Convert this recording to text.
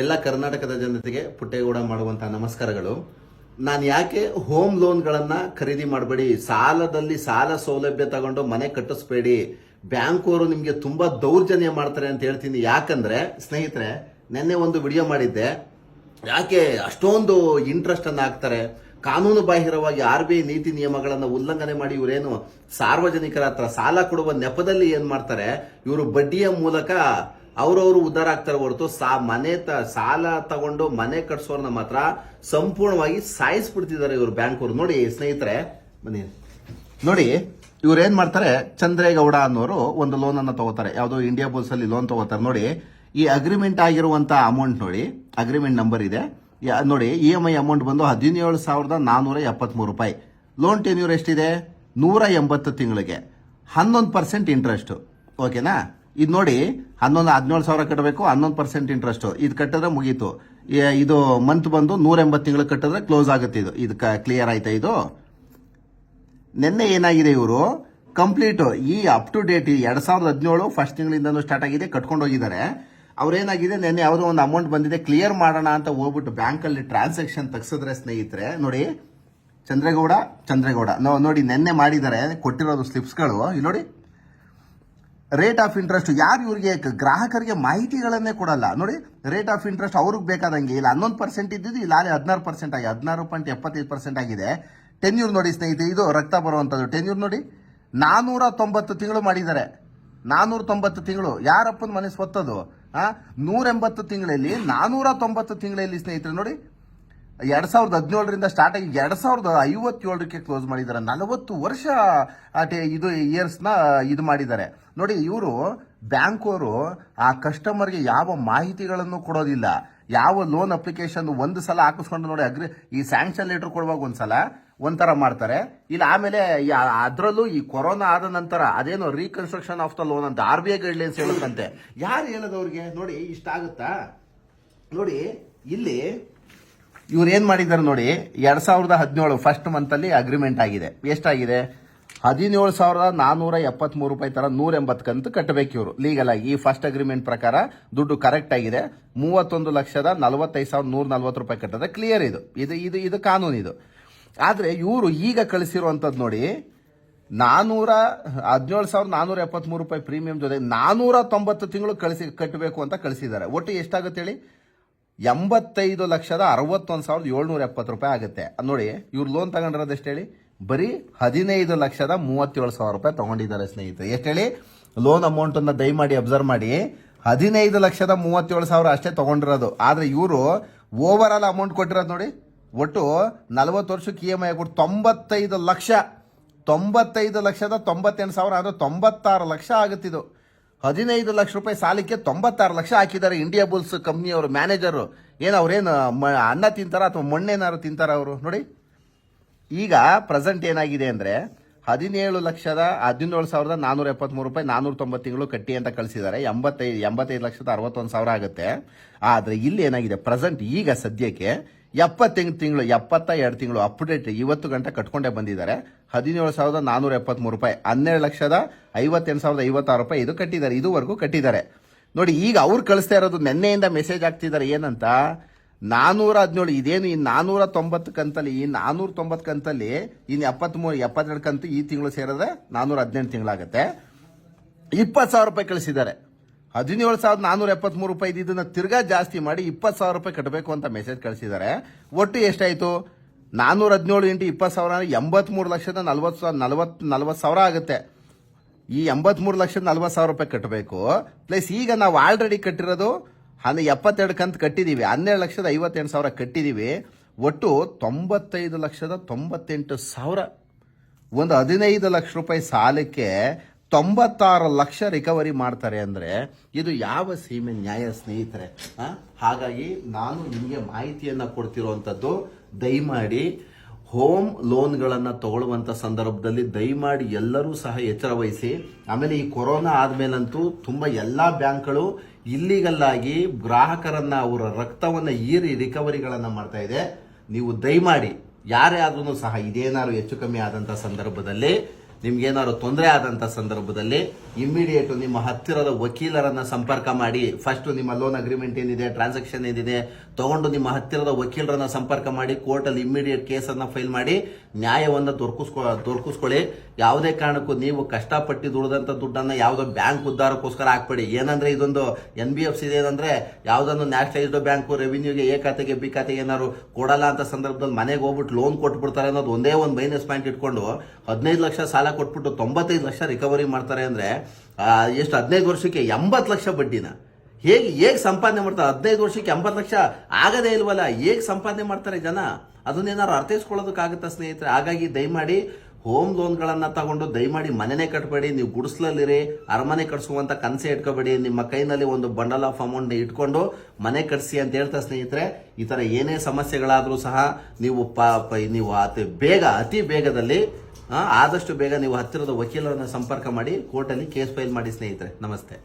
ಎಲ್ಲ ಕರ್ನಾಟಕದ ಜನತೆಗೆ ಪುಟ್ಟೇಗೌಡ ಮಾಡುವಂತಹ ನಮಸ್ಕಾರಗಳು. ನಾನು ಯಾಕೆ ಹೋಮ್ ಲೋನ್ಗಳನ್ನ ಖರೀದಿ ಮಾಡಬೇಡಿ, ಸಾಲದಲ್ಲಿ ಸಾಲ ಸೌಲಭ್ಯ ತಗೊಂಡು ಮನೆ ಕಟ್ಟಿಸ್ಬೇಡಿ, ಬ್ಯಾಂಕ್ ಅವರು ನಿಮಗೆ ತುಂಬಾ ದೌರ್ಜನ್ಯ ಮಾಡ್ತಾರೆ ಅಂತ ಹೇಳ್ತೀನಿ. ಯಾಕಂದ್ರೆ ಸ್ನೇಹಿತರೆ, ನಿನ್ನೆ ಒಂದು ವಿಡಿಯೋ ಮಾಡಿದ್ದೆ, ಯಾಕೆ ಅಷ್ಟೊಂದು ಇಂಟ್ರೆಸ್ಟ್ ಅನ್ನ ಹಾಕ್ತಾರೆ, ಕಾನೂನು ಬಾಹಿರವಾಗಿ RBI ನೀತಿ ನಿಯಮಗಳನ್ನು ಉಲ್ಲಂಘನೆ ಮಾಡಿ ಇವರೇನು ಸಾರ್ವಜನಿಕರ ಹತ್ರ ಸಾಲ ಕೊಡುವ ನೆಪದಲ್ಲಿ ಏನ್ ಮಾಡ್ತಾರೆ, ಇವರು ಬಡ್ಡಿಯ ಮೂಲಕ ಅವ್ರವ್ರು ಉದ್ಧಾರ ಆಗ್ತಾರೆ ಹೊರತು ಸಾಲ ತಗೊಂಡು ಮನೆ ಕಟ್ಸೋರ್ನ ಮಾತ್ರ ಸಂಪೂರ್ಣವಾಗಿ ಸಾಯಿಸ್ಬಿಡ್ತಿದ್ದಾರೆ ಇವರು ಬ್ಯಾಂಕ್ ಅವರು. ನೋಡಿ ಸ್ನೇಹಿತರೆ, ಬನ್ನಿ ನೋಡಿ, ಇವ್ರು ಏನ್ ಮಾಡ್ತಾರೆ, ಚಂದ್ರೇಗೌಡ ಅನ್ನೋರು ಒಂದು ಲೋನ್ ಅನ್ನ ತಗೋತಾರೆ, ಯಾವ್ದೋ ಇಂಡಿಯಾ ಬುಲ್ಸ್ ಅಲ್ಲಿ ಲೋನ್ ತಗೋತಾರೆ. ನೋಡಿ, ಈ ಅಗ್ರಿಮೆಂಟ್ ಆಗಿರುವಂತ ಅಮೌಂಟ್ ನೋಡಿ, ಅಗ್ರಿಮೆಂಟ್ ನಂಬರ್ ಇದೆ ನೋಡಿ. EMI ಅಮೌಂಟ್ ಬಂದು 17,473 ರೂಪಾಯಿ. ಲೋನ್ ಟೆನ್ಯೂರ್ ಎಷ್ಟಿದೆ, 180 ತಿಂಗಳಿಗೆ, 11% ಇಂಟ್ರೆಸ್ಟ್. ಓಕೆನಾ? ಇದು ನೋಡಿ, 17,000 ಕಟ್ಟಬೇಕು, 11% ಇಂಟ್ರೆಸ್ಟ್. ಇದು ಕಟ್ಟಿದ್ರೆ ಮುಗೀತು. ಇದು ಮಂತ್ ಬಂದು 180 ತಿಂಗಳು ಕಟ್ಟಿದ್ರೆ ಕ್ಲೋಸ್ ಆಗುತ್ತೆ. ಇದು ಕ್ಲಿಯರ್ ಆಯ್ತಾ? ಇದು ನಿನ್ನೆ ಏನಾಗಿದೆ, ಇವರು ಕಂಪ್ಲೀಟ್ ಈ ಅಪ್ ಟು ಡೇಟ್ 2017 ಫಸ್ಟ್ ತಿಂಗಳಿಂದ ಸ್ಟಾರ್ಟ್ ಆಗಿದೆ, ಕಟ್ಕೊಂಡು ಹೋಗಿದ್ದಾರೆ. ಅವ್ರೇನಾಗಿದೆ, ನಿನ್ನೆ ಯಾವುದೋ ಒಂದು ಅಮೌಂಟ್ ಬಂದಿದೆ, ಕ್ಲಿಯರ್ ಮಾಡೋಣ ಅಂತ ಹೋಗ್ಬಿಟ್ಟು ಬ್ಯಾಂಕ್ ಅಲ್ಲಿ ಟ್ರಾನ್ಸಾಕ್ಷನ್ ತೆಗ್ಸಿದ್ರೆ ಸ್ನೇಹಿತರೆ, ನೋಡಿ ಚಂದ್ರೇಗೌಡ ನೋಡಿ ನಿನ್ನೆ ಮಾಡಿದ್ದಾರೆ, ಕೊಟ್ಟಿರೋದು ಸ್ಲಿಪ್ಸ್ಗಳು ನೋಡಿ. ರೇಟ್ ಆಫ್ ಇಂಟ್ರೆಸ್ಟ್ ಯಾರು ಇವ್ರಿಗೆ ಗ್ರಾಹಕರಿಗೆ ಮಾಹಿತಿಗಳನ್ನೇ ಕೊಡಲ್ಲ. ನೋಡಿ, ರೇಟ್ ಆಫ್ ಇಂಟ್ರೆಸ್ಟ್ ಅವ್ರಿಗೆ ಬೇಕಾದಂಗೆ ಇಲ್ಲ, 11% ಇದ್ದಿದ್ದು ಇಲ್ಲ 16% ಆಗಿ 16.75% ಆಗಿದೆ. ಟೆನ್ಯೂರ್ ನೋಡಿ ಸ್ನೇಹಿತರೆ, ಇದು ರಕ್ತ ಬರುವಂಥದ್ದು ಟೆನ್ಯೂರ್ ನೋಡಿ, 490 ತಿಂಗಳು ಮಾಡಿದ್ದಾರೆ. 490 ತಿಂಗಳು ಯಾರಪ್ಪನ ಮನೆ ಸ್ವತ್ತದು? 180 ತಿಂಗಳಲ್ಲಿ 490 ತಿಂಗಳಲ್ಲಿ ಸ್ನೇಹಿತರೆ ನೋಡಿ, 2017ರಿಂದ ಸ್ಟಾರ್ಟ್ ಆಗಿ 2057ಕ್ಕೆ ಕ್ಲೋಸ್ ಮಾಡಿದ್ದಾರೆ. 40 ವರ್ಷ ಇದು ಇಯರ್ಸ್ನ ಇದು ಮಾಡಿದ್ದಾರೆ. ನೋಡಿ, ಇವರು ಬ್ಯಾಂಕ್ ಅವರು ಆ ಕಸ್ಟಮರ್ಗೆ ಯಾವ ಮಾಹಿತಿಗಳನ್ನು ಕೊಡೋದಿಲ್ಲ. ಯಾವ ಲೋನ್ ಅಪ್ಲಿಕೇಶನ್ ಒಂದು ಸಲ ಹಾಕಿಸ್ಕೊಂಡು ನೋಡಿ, ಈ ಸ್ಯಾಂಕ್ಷನ್ ಲೆಟರ್ ಕೊಡುವಾಗ ಒಂದ್ಸಲ ಒಂಥರ ಮಾಡ್ತಾರೆ, ಇಲ್ಲ ಆಮೇಲೆ ಅದರಲ್ಲೂ ಈ ಕೊರೋನಾ ಆದ ನಂತರ ಅದೇನೋ ರೀಕನ್ಸ್ಟ್ರಕ್ಷನ್ ಆಫ್ ದ ಲೋನ್ ಅಂತ RBI ಗೈಡ್ಲೈನ್ಸ್ ಹೇಳುತ್ತಂತೆ. ಯಾರು ಹೇಳೋದವ್ರಿಗೆ? ನೋಡಿ, ಇಷ್ಟ ಆಗುತ್ತಾ? ನೋಡಿ, ಇಲ್ಲಿ ಇವ್ರು ಏನ್ ಮಾಡಿದ್ದಾರೆ ನೋಡಿ, 2017 ಫಸ್ಟ್ ಮಂತ್ ಅಲ್ಲಿ ಅಗ್ರಿಮೆಂಟ್ ಆಗಿದೆ. ಎಷ್ಟಾಗಿದೆ? 17,473 ರೂಪಾಯಿ ತರ 180 ಕಂತು ಕಟ್ಟಬೇಕು ಇವರು ಲೀಗಲ್ ಆಗಿ. ಈ ಫಸ್ಟ್ ಅಗ್ರಿಮೆಂಟ್ ಪ್ರಕಾರ ದುಡ್ಡು ಕರೆಕ್ಟ್ ಆಗಿದೆ. 31,45,140 ರೂಪಾಯಿ ಕಟ್ಟದ ಕ್ಲಿಯರ್. ಇದು ಕಾನೂನು ಇದು. ಆದ್ರೆ ಇವರು ಈಗ ಕಳಿಸಿರುವಂತದ್ದು ನೋಡಿ, 17,473 ರೂಪಾಯಿ ಪ್ರೀಮಿಯಂ ಜೊತೆ 490 ತಿಂಗಳು ಕಟ್ಟಬೇಕು ಅಂತ ಕಳಿಸಿದ್ದಾರೆ. ಒಟ್ಟು ಎಷ್ಟಾಗುತ್ತೆ ಹೇಳಿ? 85,61,770 ರೂಪಾಯಿ ಆಗುತ್ತೆ. ನೋಡಿ, ಇವ್ರು ಲೋನ್ ತಗೊಂಡಿರೋದು ಎಷ್ಟು ಹೇಳಿ? ಬರೀ 15,37,000 ರೂಪಾಯಿ ತಗೊಂಡಿದ್ದಾರೆ ಸ್ನೇಹಿತರೆ. ಎಷ್ಟು ಹೇಳಿ? ಲೋನ್ ಅಮೌಂಟ್ ಅನ್ನ ದಯಮಾಡಿ ಅಬ್ಸರ್ವ್ ಮಾಡಿ, 15,37,000 ಅಷ್ಟೇ ತಗೊಂಡಿರೋದು. ಆದ್ರೆ ಇವರು ಓವರ್ ಆಲ್ ಅಮೌಂಟ್ ಕೊಟ್ಟಿರೋದು ನೋಡಿ, ಒಟ್ಟು 40 ವರ್ಷಕ್ಕೆ EMI ಕೊಟ್ಟು 95,98,000 ಆದ್ರೆ 96 ಲಕ್ಷ ಆಗುತ್ತಿದ್ದು. 15 ಲಕ್ಷ ರೂಪಾಯಿ ಸಾಲಕ್ಕೆ 96 ಲಕ್ಷ ಹಾಕಿದ್ದಾರೆ ಇಂಡಿಯಾ ಬುಲ್ಸ್ ಕಂಪ್ನಿಯವರು ಮ್ಯಾನೇಜರು. ಅವ್ರೇನು ಅನ್ನ ತಿಂತಾರ ಅಥವಾ ಮಣ್ಣೇನಾದ್ರು ತಿಂತಾರ ಅವರು? ನೋಡಿ, ಈಗ ಪ್ರೆಸೆಂಟ್ ಏನಾಗಿದೆ ಅಂದ್ರೆ 17,17,473 ರೂಪಾಯಿ 490 ತಿಂಗಳು ಕಟ್ಟಿ ಅಂತ ಕಳಿಸಿದ್ದಾರೆ. 85,61,000 ಆಗುತ್ತೆ. ಆದ್ರೆ ಇಲ್ಲಿ ಏನಾಗಿದೆ, ಪ್ರೆಸೆಂಟ್ ಈಗ ಸದ್ಯಕ್ಕೆ 72 ತಿಂಗಳು ಅಪ್ಡೇಟ್ ಇವತ್ತು ಗಂಟೆ ಕಟ್ಕೊಂಡೇ ಬಂದಿದ್ದಾರೆ. 17,473 ರೂಪಾಯಿ, 12,58,056 ರೂಪಾಯಿ ಇದು ಕಟ್ಟಿದ್ದಾರೆ, ಇದುವರೆಗೂ ಕಟ್ಟಿದ್ದಾರೆ. ನೋಡಿ, ಈಗ ಅವ್ರು ಕಳಿಸ್ತಾ ಇರೋದು ನಿನ್ನೆಯಿಂದ ಮೆಸೇಜ್ ಆಗ್ತಿದ್ದಾರೆ ಏನಂತ, 417 ಇದೇನು ಈ 490 ಕಂತಲ್ಲಿ, ಈ 490 ಕಂತಲ್ಲಿ ಇನ್ನು 72 ಕಂತು ಈ ತಿಂಗಳು ಸೇರಿದ್ರೆ 418 ತಿಂಗಳಾಗತ್ತೆ. 20,000 ರೂಪಾಯಿ ಕಳಿಸಿದ್ದಾರೆ. 17,473 ರೂಪಾಯಿ ಇದನ್ನ ತಿರ್ಗಾ ಜಾಸ್ತಿ ಮಾಡಿ 20,000 ರೂಪಾಯಿ ಕಟ್ಟಬೇಕು ಅಂತ ಮೆಸೇಜ್ ಕಳಿಸಿದ್ದಾರೆ. ಒಟ್ಟು ಎಷ್ಟಾಯ್ತು? 417 ಇಂಟು 20,000 83,40,000 ಆಗುತ್ತೆ. ಈ 83,40,000 ರೂಪಾಯಿ ಕಟ್ಟಬೇಕು. ಪ್ಲಸ್ ಈಗ ನಾವು ಆಲ್ರೆಡಿ ಕಟ್ಟಿರೋದು 72 ಕಂತು ಕಟ್ಟಿದೀವಿ, 12,58,000 ಕಟ್ಟಿದೀವಿ. ಒಟ್ಟು 95,98,000. ಒಂದು 15 ಲಕ್ಷ ರೂಪಾಯಿ ಸಾಲಕ್ಕೆ 96 ಲಕ್ಷ ರಿಕವರಿ ಮಾಡ್ತಾರೆ ಅಂದ್ರೆ ಇದು ಯಾವ ಸೀಮೆ ನ್ಯಾಯ ಸ್ನೇಹಿತರೆ? ಹಾಗಾಗಿ ನಾನು ನಿಮಗೆ ಮಾಹಿತಿಯನ್ನ ಕೊಡ್ತಿರುವಂತದ್ದು, ದಯಮಾಡಿ ಹೋಮ್ ಲೋನ್ಗಳನ್ನ ತಗೊಳ್ಳುವಂತ ಸಂದರ್ಭದಲ್ಲಿ ದಯಮಾಡಿ ಎಲ್ಲರೂ ಸಹ ಎಚ್ಚರ ವಹಿಸಿ. ಆಮೇಲೆ ಈ ಕೊರೋನಾ ಆದ್ಮೇಲಂತೂ ತುಂಬಾ ಎಲ್ಲಾ ಬ್ಯಾಂಕ್ಗಳು ಇಲ್ಲಿಗಲ್ ಆಗಿ ಗ್ರಾಹಕರನ್ನ ಅವರ ರಕ್ತವನ್ನ ಹೀರಿ ರಿಕವರಿಗಳನ್ನ ಮಾಡ್ತಾ ಇದೆ. ನೀವು ದಯಮಾಡಿ ಯಾರೇ ಆದ್ರೂ ಸಹ ಇದೇನಾದ್ರು ಹೆಚ್ಚು ಕಮ್ಮಿ ಆದಂತ ಸಂದರ್ಭದಲ್ಲಿ ನಿಮ್ಗೇನಾದ್ರು ತೊಂದರೆ ಆದಂತ ಸಂದರ್ಭದಲ್ಲಿ ಇಮ್ಮಿಡಿಯೇಟ್ ನಿಮ್ಮ ಹತ್ತಿರದ ವಕೀಲರನ್ನ ಸಂಪರ್ಕ ಮಾಡಿ. ಫಸ್ಟ್ ನಿಮ್ಮ ಲೋನ್ ಅಗ್ರಿಮೆಂಟ್ ಏನಿದೆ, ಟ್ರಾನ್ಸಾಕ್ಷನ್ ಏನಿದೆ ತಗೊಂಡು ನಿಮ್ಮ ಹತ್ತಿರದ ವಕೀಲರನ್ನ ಸಂಪರ್ಕ ಮಾಡಿ ಕೋರ್ಟಲ್ಲಿ ಇಮ್ಮಿಡಿಯೇಟ್ ಕೇಸನ್ನ ಫೈಲ್ ಮಾಡಿ ನ್ಯಾಯವನ್ನ ದೊರಕಿಸ್ಕೊಳ್ಳಿ. ಯಾವುದೇ ಕಾರಣಕ್ಕೂ ನೀವು ಕಷ್ಟಪಟ್ಟು ದುಡಿದಂತ ದುಡ್ಡನ್ನ ಯಾವುದೋ ಬ್ಯಾಂಕ್ ಉದ್ಧಾರಕ್ಕೋಸ್ಕರ ಹಾಕ್ಬೇಡಿ. ಏನಂದ್ರೆ ಇದೊಂದು NBFC ಇದೆ ಏನಂದ್ರೆ ಯಾವುದೊಂದು ನ್ಯಾಷನಲೈಸ್ಡ್ ಬ್ಯಾಂಕು ರೆವಿನ್ಯೂಗೆ ಎ ಖಾತೆಗೆ ಬಿ ಖಾತೆಗೆ ಏನಾದ್ರು ಕೊಡಲ್ಲ ಅಂತ ಸಂದರ್ಭದಲ್ಲಿ ಮನೆಗೆ ಹೋಗ್ಬಿಟ್ಟು ಲೋನ್ ಕೊಟ್ಬಿಡ್ತಾರೆ ಅನ್ನೋದು ಒಂದೇ ಒಂದು ಮೈನಸ್ ಪಾಯಿಂಟ್ ಇಟ್ಕೊಂಡು 15 ಲಕ್ಷ ಸಾಲ ಕೊಟ್ಬಿಟ್ಟು 95 ಲಕ್ಷ ರಿಕವರಿ ಮಾಡ್ತಾರೆ ಅಂದ್ರೆ ಎಷ್ಟು 15 ವರ್ಷಕ್ಕೆ 80 ಲಕ್ಷ ಬಡ್ಡಿನ ಹೇಗೆ ಸಂಪಾದನೆ ಮಾಡ್ತಾರೆ? 15 ವರ್ಷಕ್ಕೆ 80 ಲಕ್ಷ ಆಗದೇ ಇಲ್ವಲ್ಲ, ಹೇಗೆ ಸಂಪಾದನೆ ಮಾಡ್ತಾರೆ ಜನ? ಅದನ್ನೇನಾದ್ರು ಅರ್ಥೈಸ್ಕೊಳ್ಳೋದಕ್ಕಾಗುತ್ತಾ ಸ್ನೇಹಿತರೆ? ಹಾಗಾಗಿ ದಯಮಾಡಿ ಹೋಮ್ ಲೋನ್ಗಳನ್ನ ತಗೊಂಡು ದಯಮಾಡಿ ಮನೆನೇ ಕಟ್ಟಬೇಡಿ. ನೀವು ಗುಡಿಸ್ಲಲ್ಲಿರಿ, ಅರಮನೆ ಕಟ್ಸುವಂತ ಕನಸೆ ಇಟ್ಕೋಬೇಡಿ. ನಿಮ್ಮ ಕೈನಲ್ಲಿ ಒಂದು ಬಂಡಲ್ ಆಫ್ ಅಮೌಂಟ್ ಇಟ್ಕೊಂಡು ಮನೆ ಕಟ್ಸಿ ಅಂತ ಹೇಳ್ತಾ ಸ್ನೇಹಿತರೆ, ಈ ತರ ಏನೇ ಸಮಸ್ಯೆಗಳಾದ್ರೂ ಸಹ ನೀವು ನೀವು ಅತಿ ಬೇಗದಲ್ಲಿ ಆದಷ್ಟು ಬೇಗ ನೀವು ಹತ್ತಿರದ ವಕೀಲರನ್ನ ಸಂಪರ್ಕ ಮಾಡಿ ಕೋರ್ಟಲ್ಲಿ ಕೇಸ್ ಫೈಲ್ ಮಾಡಿ ಸ್ನೇಹಿತರೆ. ನಮಸ್ತೆ.